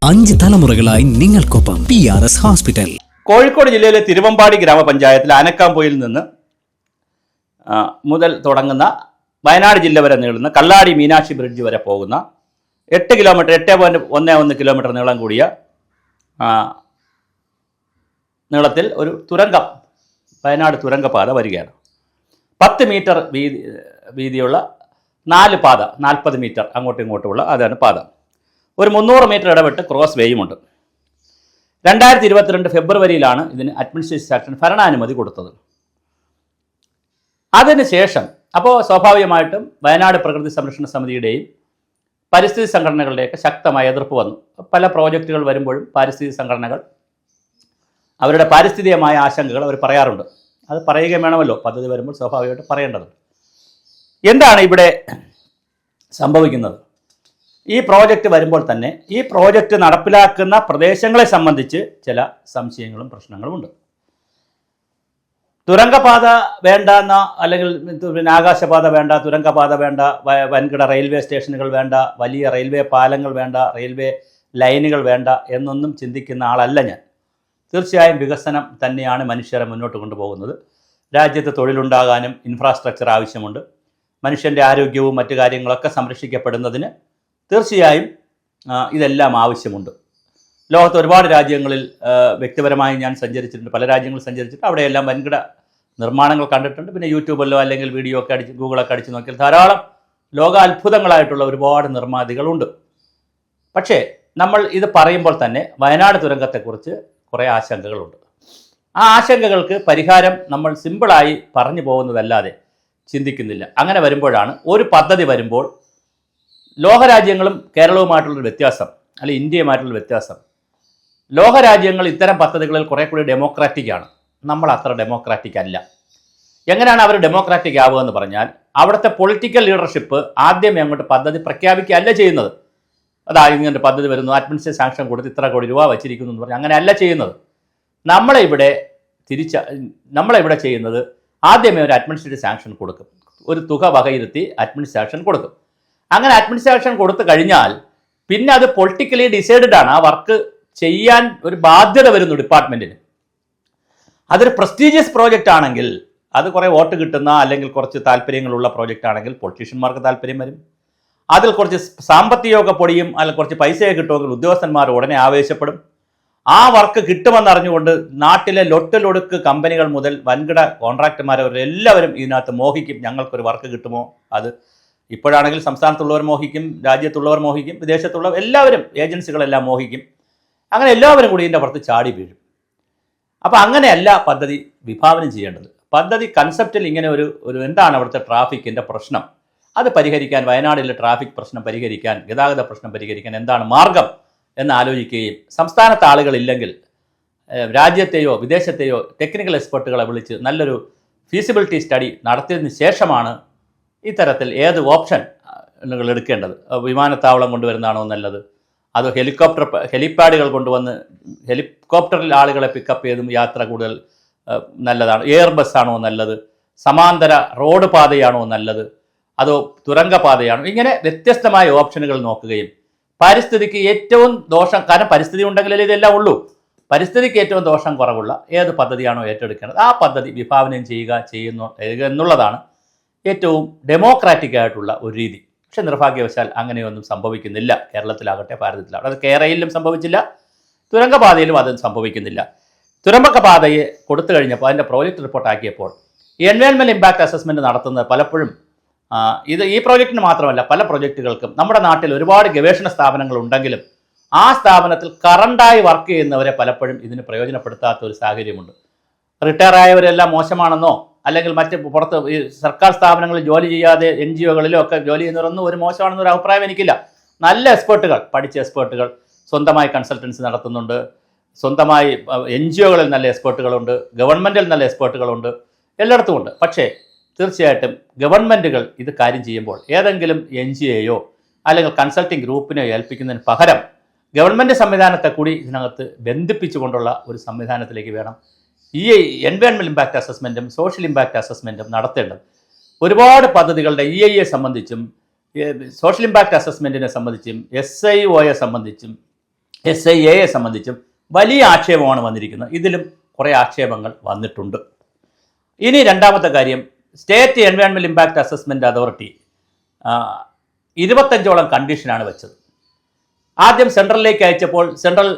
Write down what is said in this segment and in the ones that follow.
5 തലമുറകളായി നിങ്ങൾക്കൊപ്പം PRS hospital. Kozhikode ജില്ലയിലെ തിരുവമ്പാടി ഗ്രാമപഞ്ചായത്തിലെ ആനക്കാംപൊയിൽ നിന്ന് മുതൽ തുടങ്ങുന്ന വയനാട് ജില്ല വരെ നീളുന്ന കള്ളാടി മീനാക്ഷി ബ്രിഡ്ജ് വരെ പോകുന്ന 8 കിലോമീറ്റർ 8.11 കിലോമീറ്റർ നീളം കൂടിയ നീളത്തിൽ ഒരു തുരങ്കം വയനാട് തുരങ്കപാത വരികയാണ്. 10 മീറ്റർ വീതിയുള്ള 4 പാത, 40 മീറ്റർ അങ്ങോട്ടും ഇങ്ങോട്ടുമുള്ള അതാണ് പാത. ഒരു 300 മീറ്റർ ഇടവിട്ട് ക്രോസ് വേയുമുണ്ട്. 2022 ഫെബ്രുവരിയിലാണ് ഇതിന് അഡ്മിനിസ്ട്രേറ്റീവ് ആക്ഷൻ ഭരണാനുമതി കൊടുത്തത്. അതിനുശേഷം അപ്പോൾ സ്വാഭാവികമായിട്ടും വയനാട് പ്രകൃതി സംരക്ഷണ സമിതിയുടെയും പരിസ്ഥിതി സംഘടനകളുടെയൊക്കെ ശക്തമായ എതിർപ്പ് വന്നു. പല പ്രോജക്റ്റുകൾ വരുമ്പോഴും പരിസ്ഥിതി സംഘടനകൾ അവരുടെ പാരിസ്ഥിതികമായ ആശങ്കകൾ അവർ പറയാറുണ്ട്. അത് പറയുകയും വേണമല്ലോ, പദ്ധതി വരുമ്പോൾ സ്വാഭാവികമായിട്ട് പറയേണ്ടതുണ്ട്. എന്താണ് ഇവിടെ സംഭവിക്കുന്നത്? ഈ പ്രോജക്റ്റ് വരുമ്പോൾ തന്നെ ഈ പ്രോജക്റ്റ് നടപ്പിലാക്കുന്ന പ്രദേശങ്ങളെ സംബന്ധിച്ച് ചില സംശയങ്ങളും പ്രശ്നങ്ങളുമുണ്ട്. തുരങ്കപാത വേണ്ടെന്ന, അല്ലെങ്കിൽ പിന്നെ ആകാശപാത വേണ്ട, തുരങ്കപാത വേണ്ട, വൻകിട റെയിൽവേ സ്റ്റേഷനുകൾ വേണ്ട, വലിയ റെയിൽവേ പാലങ്ങൾ വേണ്ട, റെയിൽവേ ലൈനുകൾ വേണ്ട എന്നൊന്നും ചിന്തിക്കുന്ന ആളല്ല ഞാൻ. തീർച്ചയായും വികസനം തന്നെയാണ് മനുഷ്യരെ മുന്നോട്ട് കൊണ്ടുപോകുന്നത്. രാജ്യത്ത് തൊഴിലുണ്ടാകാനും ഇൻഫ്രാസ്ട്രക്ചർ ആവശ്യമുണ്ട്. മനുഷ്യൻ്റെ ആരോഗ്യവും മറ്റു കാര്യങ്ങളൊക്കെ സംരക്ഷിക്കപ്പെടുന്നതിന് തീർച്ചയായും ഇതെല്ലാം ആവശ്യമുണ്ട്. ലോകത്ത് ഒരുപാട് രാജ്യങ്ങളിൽ വ്യക്തിപരമായി ഞാൻ സഞ്ചരിച്ചിട്ടുണ്ട്, പല രാജ്യങ്ങളിൽ സഞ്ചരിച്ചിട്ട് അവിടെയെല്ലാം വൻകിട നിർമ്മാണങ്ങൾ കണ്ടിട്ടുണ്ട്. പിന്നെ യൂട്യൂബിലോ അല്ലെങ്കിൽ വീഡിയോ ഒക്കെ ഗൂഗിളൊക്കെ അടിച്ച് നോക്കിയാൽ ധാരാളം ലോകാത്ഭുതങ്ങളായിട്ടുള്ള ഒരുപാട് നിർമ്മാതികളുണ്ട്. പക്ഷേ നമ്മൾ ഇത് പറയുമ്പോൾ തന്നെ വയനാട് തുരങ്കത്തെക്കുറിച്ച് കുറേ ആശങ്കകളുണ്ട്. ആ ആശങ്കകൾക്ക് പരിഹാരം നമ്മൾ സിമ്പിളായി പറഞ്ഞു പോകുന്നതല്ലാതെ ചിന്തിക്കുന്നില്ല. അങ്ങനെ വരുമ്പോഴാണ് ഒരു പദ്ധതി വരുമ്പോൾ ലോകരാജ്യങ്ങളും കേരളവുമായിട്ടുള്ളൊരു വ്യത്യാസം, അല്ലെങ്കിൽ ഇന്ത്യയുമായിട്ടുള്ള വ്യത്യാസം, ലോകരാജ്യങ്ങൾ ഇത്തരം പദ്ധതികളിൽ കുറേ കൂടി ഡെമോക്രാറ്റിക്കാണ്. നമ്മൾ അത്ര ഡെമോക്രാറ്റിക് അല്ല. എങ്ങനെയാണ് അവർ ഡെമോക്രാറ്റിക് ആവുക എന്ന് പറഞ്ഞാൽ, അവിടുത്തെ പൊളിറ്റിക്കൽ ലീഡർഷിപ്പ് ആദ്യമേ അങ്ങോട്ട് പദ്ധതി പ്രഖ്യാപിക്കുകയല്ല ചെയ്യുന്നത്. അതായത് ഇങ്ങനെ പദ്ധതി വരുന്നു, അഡ്മിനിസ്ട്രേറ്റീവ് സാങ്ഷൻ കൊടുത്ത് ഇത്ര കോടി രൂപ വച്ചിരിക്കുന്നു എന്ന് പറഞ്ഞാൽ അങ്ങനെയല്ല ചെയ്യുന്നത്. നമ്മളെ ഇവിടെ ചെയ്യുന്നത് ആദ്യമേ ഒരു അഡ്മിനിസ്ട്രേറ്റീവ് സാങ്ഷൻ കൊടുക്കും, ഒരു തുക വകയിരുത്തി അഡ്മിനിസ്ട്രേറ്റീവ് സാങ്ഷൻ കൊടുക്കും. അങ്ങനെ അഡ്മിനിസ്ട്രേറ്റീവ് സാങ്ഷൻ കൊടുത്തു കഴിഞ്ഞാൽ പിന്നെ അത് പൊളിറ്റിക്കലി ഡിസൈഡഡ് ആണ്. ആ വർക്ക് ചെയ്യാൻ ഒരു ബാധ്യത വരുന്നു ഡിപ്പാർട്ട്മെൻറ്റിന്. അതൊരു പ്രസ്റ്റീജിയസ് പ്രോജക്റ്റ് ആണെങ്കിൽ, അത് കുറേ വോട്ട് കിട്ടുന്ന അല്ലെങ്കിൽ കുറച്ച് താല്പര്യങ്ങളുള്ള പ്രോജക്റ്റ് ആണെങ്കിൽ പൊളിറ്റീഷ്യന്മാർക്ക് താല്പര്യം വരും. അതിൽ കുറച്ച് സാമ്പത്തികമൊക്കെ പൊടിയും അല്ലെങ്കിൽ കുറച്ച് പൈസയൊക്കെ കിട്ടുമെങ്കിൽ ഉദ്യോഗസ്ഥന്മാർ ഉടനെ ആവേശപ്പെടും. ആ വർക്ക് കിട്ടുമെന്നറിഞ്ഞുകൊണ്ട് നാട്ടിലെ ലൊട്ടിലൊടുക്ക് കമ്പനികൾ മുതൽ വൻകിട കോൺട്രാക്ടർമാരെല്ലാവരും ഇതിനകത്ത് മോഹിക്കും, ഞങ്ങൾക്കൊരു വർക്ക് കിട്ടുമോ. അത് ഇപ്പോഴാണെങ്കിൽ സംസ്ഥാനത്തുള്ളവർ മോഹിക്കും, രാജ്യത്തുള്ളവർ മോഹിക്കും, വിദേശത്തുള്ളവർ എല്ലാവരും, ഏജൻസികളെല്ലാം മോഹിക്കും. അങ്ങനെ എല്ലാവരും കൂടി ഇതിൻ്റെ പുറത്ത് ചാടി വീഴും. അപ്പോൾ അങ്ങനെയല്ല പദ്ധതി വിഭാവനം ചെയ്യേണ്ടത്. പദ്ധതി കൺസെപ്റ്റിൽ ഇങ്ങനെ ഒരു എന്താണ് അവിടുത്തെ ട്രാഫിക്കിൻ്റെ പ്രശ്നം, അത് പരിഹരിക്കാൻ, വയനാടിലെ ട്രാഫിക് പ്രശ്നം പരിഹരിക്കാൻ, ഗതാഗത പ്രശ്നം പരിഹരിക്കാൻ എന്താണ് മാർഗം എന്ന് ആലോചിക്കുകയും സംസ്ഥാനത്ത് ആളുകളില്ലെങ്കിൽ രാജ്യത്തെയോ വിദേശത്തെയോ ടെക്നിക്കൽ എക്സ്പെർട്ടുകളെ വിളിച്ച് നല്ലൊരു ഫീസിബിലിറ്റി സ്റ്റഡി നടത്തിയതിന് ശേഷമാണ് ഇത്തരത്തിൽ ഏത് ഓപ്ഷൻ നിങ്ങൾ എടുക്കേണ്ടത്. വിമാനത്താവളം കൊണ്ടുവരുന്നതാണോ നല്ലത്, അത് ഹെലിപ്പാഡുകൾ കൊണ്ടുവന്ന് ഹെലികോപ്റ്ററിൽ ആളുകളെ പിക്കപ്പ് ചെയ്തും യാത്ര കൂടുതൽ നല്ലതാണ്, എയർ ബസ്സാണോ നല്ലത്, സമാന്തര റോഡ് പാതയാണോ നല്ലത്, അതോ തുരങ്കപാതയാണോ, ഇങ്ങനെ വ്യത്യസ്തമായ ഓപ്ഷനുകൾ നോക്കുകയും പരിസ്ഥിതിക്ക് ഏറ്റവും ദോഷം, കാരണം പരിസ്ഥിതി ഉണ്ടെങ്കിലേ ഇതെല്ലാം ഉള്ളൂ, പരിസ്ഥിതിക്ക് ഏറ്റവും ദോഷം കുറവുള്ള ഏത് പദ്ധതിയാണോ ഏറ്റെടുക്കേണ്ടത് ആ പദ്ധതി വിഭാവനം ചെയ്യുന്നു എന്നുള്ളതാണ് ഏറ്റവും ഡെമോക്രാറ്റിക് ആയിട്ടുള്ള ഒരു രീതി. പക്ഷെ നിർഭാഗ്യവശാൽ അങ്ങനെയൊന്നും സംഭവിക്കുന്നില്ല. കേരളത്തിലാകട്ടെ ഭാരതത്തിലാകട്ടെ, അത് കേരളയിലും സംഭവിച്ചില്ല, തുരങ്കപാതയിലും അത് സംഭവിക്കുന്നില്ല. തുരങ്കപാതയെ കൊടുത്തു കഴിഞ്ഞപ്പോൾ അതിൻ്റെ പ്രോജക്റ്റ് റിപ്പോർട്ടാക്കിയപ്പോൾ എൻവയോൺമെൻറ്റ് ഇമ്പാക്റ്റ് അസസ്മെൻറ്റ് നടത്തുന്നത് പലപ്പോഴും ഈ പ്രോജക്റ്റിന് മാത്രമല്ല പല പ്രോജക്റ്റുകൾക്കും നമ്മുടെ നാട്ടിൽ ഒരുപാട് ഗവേഷണ സ്ഥാപനങ്ങൾ ഉണ്ടെങ്കിലും ആ സ്ഥാപനത്തിൽ കറണ്ടായി വർക്ക് ചെയ്യുന്നവരെ പലപ്പോഴും ഇതിന് പ്രയോജനപ്പെടുത്താത്ത ഒരു സാഹചര്യമുണ്ട്. റിട്ടയർ ആയവരെല്ലാം മോശമാണെന്നോ അല്ലെങ്കിൽ മറ്റ് പുറത്ത് ഈ സർക്കാർ സ്ഥാപനങ്ങളിൽ ജോലി ചെയ്യാതെ NGOകളിലോ ഒക്കെ ജോലി ചെയ്യുന്നവരൊന്നും ഒരു മോശമാണെന്നൊരു അഭിപ്രായം എനിക്കില്ല. നല്ല എക്സ്പേർട്ടുകൾ, പഠിച്ച എക്സ്പേർട്ടുകൾ സ്വന്തമായി കൺസൾട്ടൻസി നടത്തുന്നുണ്ട്, സ്വന്തമായി NGOകളിൽ നല്ല എക്സ്പേർട്ടുകളുണ്ട്, ഗവൺമെൻറ്റിൽ നല്ല എക്സ്പേർട്ടുകളുണ്ട്, എല്ലായിടത്തും ഉണ്ട്. പക്ഷേ തീർച്ചയായിട്ടും ഗവൺമെൻറ്റുകൾ ഇത് കാര്യം ചെയ്യുമ്പോൾ ഏതെങ്കിലും NGOയോ അല്ലെങ്കിൽ കൺസൾട്ടിംഗ് ഗ്രൂപ്പിനെയോ ഏൽപ്പിക്കുന്നതിന് പകരം ഗവൺമെൻറ് സംവിധാനത്തെ കൂടി ഇതിനകത്ത് ബന്ധിപ്പിച്ചുകൊണ്ടുള്ള ഒരു സംവിധാനത്തിലേക്ക് വേണം ഈ എൻവയോൺമെൻറ്റ് ഇമ്പാക്റ്റ് അസസ്മെൻറ്റും സോഷ്യൽ ഇമ്പാക്റ്റ് അസസ്മെൻറ്റും നടത്തേണ്ടത്. ഒരുപാട് പദ്ധതികളുടെ EIA സംബന്ധിച്ചും സോഷ്യൽ ഇമ്പാക്റ്റ് അസസ്മെൻറ്റിനെ സംബന്ധിച്ചും SIOയെ സംബന്ധിച്ചും SIA സംബന്ധിച്ചും വലിയ ആക്ഷേപമാണ് വന്നിരിക്കുന്നത്. ഇതിലും കുറേ ആക്ഷേപങ്ങൾ വന്നിട്ടുണ്ട്. ഇനി രണ്ടാമത്തെ കാര്യം, state environment impact assessment authority 25ഓളം കണ്ടീഷനാണ് വെച്ചത്. ആദ്യം സെൻട്രലിലേക്ക് അയച്ചപ്പോൾ സെൻട്രൽ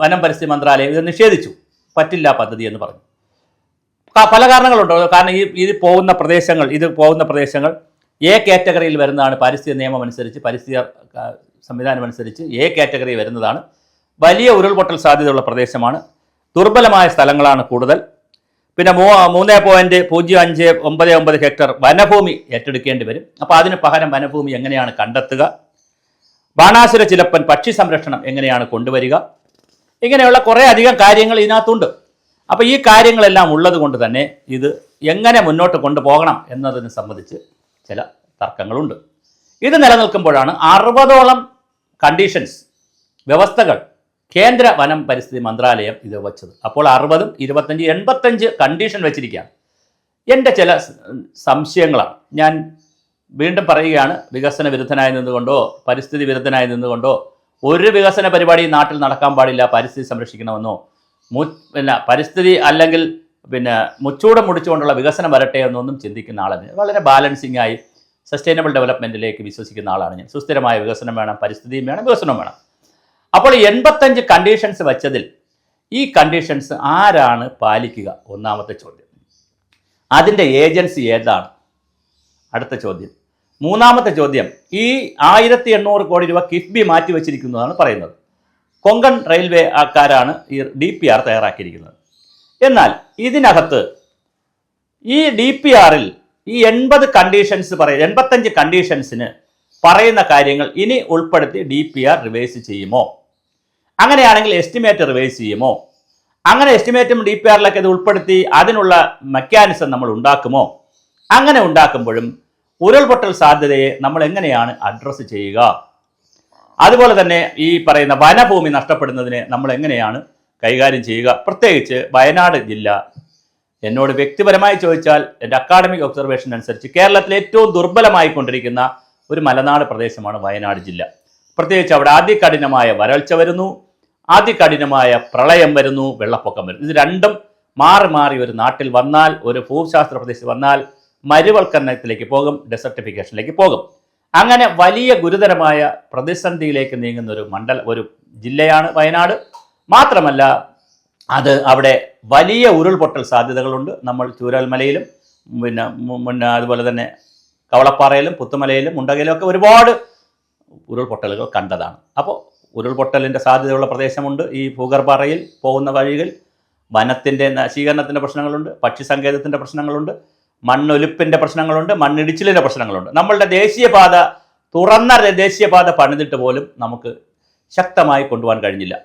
വനം പരിസ്ഥിതി മന്ത്രാലയം ഇത് നിഷേധിച്ചു, പറ്റില്ല പദ്ധതി എന്ന് പറഞ്ഞു. പല കാരണങ്ങളുണ്ടോ. കാരണം ഇത് പോകുന്ന പ്രദേശങ്ങൾ A കാറ്റഗറിയിൽ വരുന്നതാണ്. പാരിസ്ഥിതിക നിയമം അനുസരിച്ച്, പരിസ്ഥിതി സംവിധാനം അനുസരിച്ച് A കാറ്റഗറി വരുന്നതാണ്. വലിയ ഉരുൾപൊട്ടൽ സാധ്യതയുള്ള പ്രദേശമാണ്. ദുർബലമായ സ്ഥലങ്ങളാണ് കൂടുതൽ. പിന്നെ 3.0599 ഹെക്ടർ വനഭൂമി ഏറ്റെടുക്കേണ്ടി വരും. അപ്പോൾ അതിന് പകരം വനഭൂമി എങ്ങനെയാണ് കണ്ടെത്തുക? ബാണാസുര ചിലപ്പൻ പക്ഷി സംരക്ഷണം എങ്ങനെയാണ് കൊണ്ടുവരിക? ഇങ്ങനെയുള്ള കുറേ അധികം കാര്യങ്ങൾ ഇതിനകത്തുണ്ട്. അപ്പോൾ ഈ കാര്യങ്ങളെല്ലാം ഉള്ളത് കൊണ്ട് തന്നെ ഇത് എങ്ങനെ മുന്നോട്ട് കൊണ്ടുപോകണം എന്നതിനെ സംബന്ധിച്ച് ചില തർക്കങ്ങളുണ്ട്. ഇത് നിലനിൽക്കുമ്പോഴാണ് 60ഓളം കണ്ടീഷൻസ്, വ്യവസ്ഥകൾ കേന്ദ്ര വനം പരിസ്ഥിതി മന്ത്രാലയം ഇത് വച്ചത്. അപ്പോൾ 60, 25, 85 കണ്ടീഷൻ വെച്ചിരിക്കുകയാണ്. എൻ്റെ ചില സംശയങ്ങളാണ്. ഞാൻ വീണ്ടും പറയുകയാണ്, വികസന വിരുദ്ധനായി നിന്നുകൊണ്ടോ പരിസ്ഥിതി വിരുദ്ധനായി നിന്നുകൊണ്ടോ ഒരു വികസന പരിപാടി നാട്ടിൽ നടക്കാൻ പാടില്ല, പരിസ്ഥിതി സംരക്ഷിക്കണമെന്നോ പരിസ്ഥിതി അല്ലെങ്കിൽ മുച്ചൂടം മുടിച്ചുകൊണ്ടുള്ള വികസനം വരട്ടെ എന്നൊന്നും ചിന്തിക്കുന്ന ആളാണ്. വളരെ ബാലൻസിങ് ആയി സസ്റ്റൈനബിൾ ഡെവലപ്മെൻറ്റിലേക്ക് വിശ്വസിക്കുന്ന ആളാണ് ഞാൻ. സുസ്ഥിരമായ വികസനം വേണം, പരിസ്ഥിതിയും വേണം, വികസനവും വേണം. അപ്പോൾ 85 കണ്ടീഷൻസ് വച്ചതിൽ ഈ കണ്ടീഷൻസ് ആരാണ് പാലിക്കുക? ഒന്നാമത്തെ ചോദ്യം. അതിൻ്റെ ഏജൻസി ഏതാണ്? അടുത്ത ചോദ്യം. മൂന്നാമത്തെ ചോദ്യം, ഈ 1800 കോടി രൂപ കിഫ്ബി മാറ്റിവെച്ചിരിക്കുന്നതാണ് പറയുന്നത്. കൊങ്കൺ റെയിൽവേ ആൾക്കാരാണ് ഈ DPR തയ്യാറാക്കിയിരിക്കുന്നത്. എന്നാൽ ഇതിനകത്ത് ഈ DPRൽ ഈ 85 കണ്ടീഷൻസിന് പറയുന്ന കാര്യങ്ങൾ ഇനി ഉൾപ്പെടുത്തി DPR റിവൈസ് ചെയ്യുമോ? അങ്ങനെയാണെങ്കിൽ എസ്റ്റിമേറ്റ് റിവൈസ് ചെയ്യുമോ? അങ്ങനെ എസ്റ്റിമേറ്റും DPRലൊക്കെ ഇത് ഉൾപ്പെടുത്തി അതിനുള്ള മെക്കാനിസം നമ്മൾ ഉണ്ടാക്കുമോ? അങ്ങനെ ഉണ്ടാക്കുമ്പോഴും ഉരുൾപൊട്ടൽ സാധ്യതയെ നമ്മൾ എങ്ങനെയാണ് അഡ്രസ്സ് ചെയ്യുക? അതുപോലെ തന്നെ ഈ പറയുന്ന വനഭൂമി നഷ്ടപ്പെടുന്നതിനെ നമ്മൾ എങ്ങനെയാണ് കൈകാര്യം ചെയ്യുക? പ്രത്യേകിച്ച് വയനാട് ജില്ല എന്നോട് വ്യക്തിപരമായി ചോദിച്ചാൽ എൻ്റെ അക്കാഡമിക് ഒബ്സർവേഷൻ അനുസരിച്ച് കേരളത്തിലെ ഏറ്റവും ദുർബലമായിക്കൊണ്ടിരിക്കുന്ന ഒരു മലനാട് പ്രദേശമാണ് വയനാട് ജില്ല. പ്രത്യേകിച്ച് അവിടെ അതികഠിനമായ വരൾച്ച വരുന്നു, അതികഠിനമായ പ്രളയം വരുന്നു, വെള്ളപ്പൊക്കം വരുന്നു. ഇത് രണ്ടും മാറി മാറി ഒരു നാട്ടിൽ വന്നാൽ, ഒരു ഭൂശാസ്ത്ര പ്രദേശത്ത് വന്നാൽ മരുവൽക്കരണത്തിലേക്ക് പോകും, ഡെസർട്ടിഫിക്കേഷനിലേക്ക് പോകും. അങ്ങനെ വലിയ ഗുരുതരമായ പ്രതിസന്ധിയിലേക്ക് നീങ്ങുന്ന ഒരു ജില്ലയാണ് വയനാട്. മാത്രമല്ല അവിടെ വലിയ ഉരുൾപൊട്ടൽ സാധ്യതകളുണ്ട്. നമ്മൾ ചൂരൽമലയിലും അതുപോലെ തന്നെ കവളപ്പാറയിലും പുത്തുമലയിലും മുണ്ടകയിലും ഒക്കെ ഒരുപാട് ഉരുൾപൊട്ടലുകൾ കണ്ടതാണ്. അപ്പോൾ ഉരുൾപൊട്ടലിൻ്റെ സാധ്യതയുള്ള പ്രദേശമുണ്ട്. ഈ ഭൂഗർഭറയിൽ പോകുന്ന വഴികൾ വനത്തിൻ്റെ നശീകരണത്തിൻ്റെ പ്രശ്നങ്ങളുണ്ട്, പക്ഷി സങ്കേതത്തിൻ്റെ പ്രശ്നങ്ങളുണ്ട്, മണ്ണൊലിപ്പിൻ്റെ പ്രശ്നങ്ങളുണ്ട്, മണ്ണിടിച്ചിലിൻ്റെ പ്രശ്നങ്ങളുണ്ട്. നമ്മളുടെ തുറന്ന ദേശീയപാത പണിതിട്ട് പോലും നമുക്ക് ശക്തമായി കൊണ്ടുപോകാൻ കഴിഞ്ഞില്ല.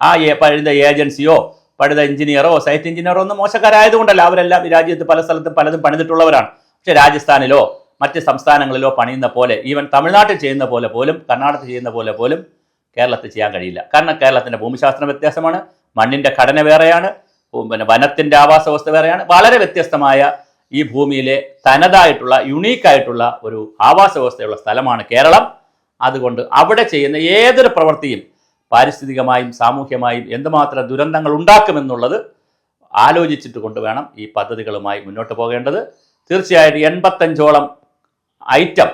പഴുത ഏജൻസിയോ പഴുത എഞ്ചിനീയറോ സൈറ്റ് എഞ്ചിനീയറോ ഒന്നും മോശക്കാരായതുകൊണ്ടല്ല. അവരെല്ലാം ഈ രാജ്യത്ത് പല സ്ഥലത്തും പലതും പണിതിട്ടുള്ളവരാണ്. പക്ഷേ രാജസ്ഥാനിലോ മറ്റ് സംസ്ഥാനങ്ങളിലോ പണിയുന്ന പോലെ, ഈവൻ തമിഴ്നാട്ടിൽ ചെയ്യുന്ന പോലെ പോലും, കർണാടകത്തിൽ ചെയ്യുന്ന പോലെ പോലും കേരളത്തിൽ ചെയ്യാൻ കഴിയില്ല. കാരണം കേരളത്തിൻ്റെ ഭൂമിശാസ്ത്രം വ്യത്യാസമാണ്, മണ്ണിൻ്റെ ഘടന വേറെയാണ്, വനത്തിൻ്റെ ആവാസ വ്യവസ്ഥ വേറെയാണ്. വളരെ വ്യത്യസ്തമായ ഈ ഭൂമിയിലെ തനതായിട്ടുള്ള യുണീക്കായിട്ടുള്ള ഒരു ആവാസ വ്യവസ്ഥയുള്ള സ്ഥലമാണ് കേരളം. അതുകൊണ്ട് അവിടെ ചെയ്യുന്ന ഏതൊരു പ്രവൃത്തിയും പാരിസ്ഥിതികമായും സാമൂഹ്യമായും എന്തുമാത്രം ദുരന്തങ്ങൾ ഉണ്ടാക്കുമെന്നുള്ളത് ആലോചിച്ചിട്ട് കൊണ്ടുവേണം ഈ പദ്ധതികളുമായി മുന്നോട്ട് പോകേണ്ടത്. തീർച്ചയായിട്ടും 85ഓളം ഐറ്റം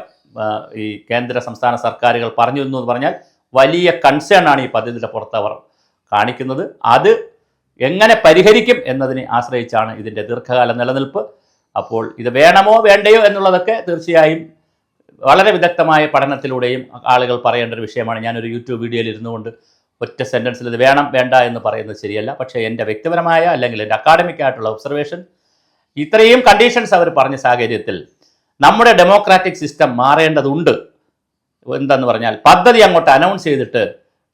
ഈ കേന്ദ്ര സംസ്ഥാന സർക്കാരുകൾ പറഞ്ഞു എന്ന് പറഞ്ഞാൽ വലിയ കൺസേൺ ആണ് ഈ പദ്ധതിയുടെ പുറത്ത് അവർ കാണിക്കുന്നത്. അത് എങ്ങനെ പരിഹരിക്കും എന്നതിനെ ആശ്രയിച്ചാണ് ഇതിൻ്റെ ദീർഘകാല നിലനിൽപ്പ്. അപ്പോൾ ഇത് വേണമോ വേണ്ടയോ എന്നുള്ളതൊക്കെ തീർച്ചയായും വളരെ വിദഗ്ധമായ പഠനത്തിലൂടെയും ആളുകൾ പറയേണ്ട ഒരു വിഷയമാണ്. ഞാനൊരു യൂട്യൂബ് വീഡിയോയിൽ ഇരുന്നുകൊണ്ട് ഒറ്റ സെൻറ്റൻസിൽ ഇത് വേണം വേണ്ട എന്ന് പറയുന്നത് ശരിയല്ല. പക്ഷേ എൻ്റെ വ്യക്തിപരമായ അല്ലെങ്കിൽ എൻ്റെ അക്കാഡമിക് ആയിട്ടുള്ള ഒബ്സർവേഷൻ, ഇത്രയും കണ്ടീഷൻസ് അവർ പറഞ്ഞ സാഹചര്യത്തിൽ നമ്മുടെ ഡെമോക്രാറ്റിക് സിസ്റ്റം മാറേണ്ടതുണ്ട്. എന്തെന്ന് പറഞ്ഞാൽ പദ്ധതി അങ്ങോട്ട് അനൗൺസ് ചെയ്തിട്ട്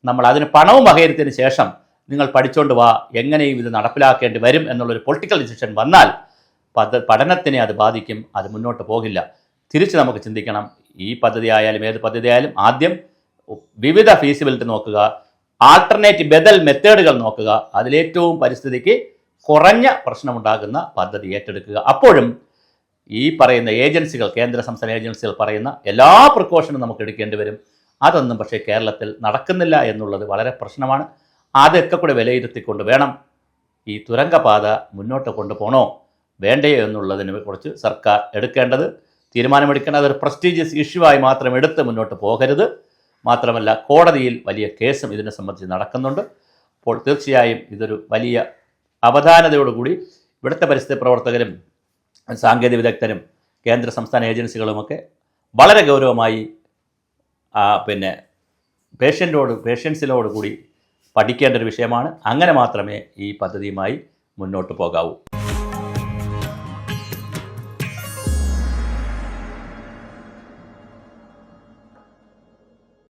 നമ്മൾ അതിന് പണവും വകയിരുത്തിയതിന് ശേഷം നിങ്ങൾ പഠിച്ചുകൊണ്ട് വാ, എങ്ങനെയും ഇത് നടപ്പിലാക്കേണ്ടി വരും എന്നുള്ളൊരു പൊളിറ്റിക്കൽ ഡിസിഷൻ വന്നാൽ പഠനത്തിനെ അത് ബാധിക്കും, അത് മുന്നോട്ട് പോകില്ല. തിരിച്ച് നമുക്ക് ചിന്തിക്കണം. ഈ പദ്ധതി ആയാലും ഏത് പദ്ധതി ആയാലും ആദ്യം വിവിധ ഫീസിബിലിറ്റി നോക്കുക, ആൾട്ടർനേറ്റീവ് ബദൽ മെത്തേഡുകൾ നോക്കുക, അതിലേറ്റവും പരിസ്ഥിതിക്ക് കുറഞ്ഞ പ്രശ്നമുണ്ടാകുന്ന പദ്ധതി ഏറ്റെടുക്കുക. അപ്പോഴും ഈ പറയുന്ന ഏജൻസികൾ, കേന്ദ്ര സംസ്ഥാന ഏജൻസികൾ പറയുന്ന എല്ലാ പ്രിക്കോഷനും നമുക്ക് എടുക്കേണ്ടി വരും. അതൊന്നും പക്ഷേ കേരളത്തിൽ നടക്കുന്നില്ല എന്നുള്ളത് വളരെ പ്രശ്നമാണ്. അതൊക്കെ കൂടെ വിലയിരുത്തിക്കൊണ്ട് വേണം ഈ തുരങ്കപാത മുന്നോട്ട് കൊണ്ടുപോകണോ വേണ്ടയോ എന്നുള്ളതിനെ കുറിച്ച് സർക്കാർ എടുക്കേണ്ടത് തീരുമാനമെടുക്കേണ്ടത്. അതൊരു പ്രസ്റ്റീജിയസ് ഇഷ്യൂ ആയി മാത്രം എടുത്ത് മുന്നോട്ട് പോകരുത്. മാത്രമല്ല കോടതിയിൽ വലിയ കേസും ഇതിനെ സംബന്ധിച്ച് നടക്കുന്നുണ്ട്. അപ്പോൾ തീർച്ചയായും ഇതൊരു വലിയ അവധാനതയോടുകൂടി ഇവിടുത്തെ പരിസ്ഥിതി പ്രവർത്തകരും സാങ്കേതിക വിദഗ്ധരും കേന്ദ്ര സംസ്ഥാന ഏജൻസികളുമൊക്കെ വളരെ ഗൗരവമായി പേഷ്യൻസിനോട് കൂടി പഠിക്കേണ്ട ഒരു വിഷയമാണ്. അങ്ങനെ മാത്രമേ ഈ പദ്ധതിയുമായി മുന്നോട്ട് പോകാവൂ.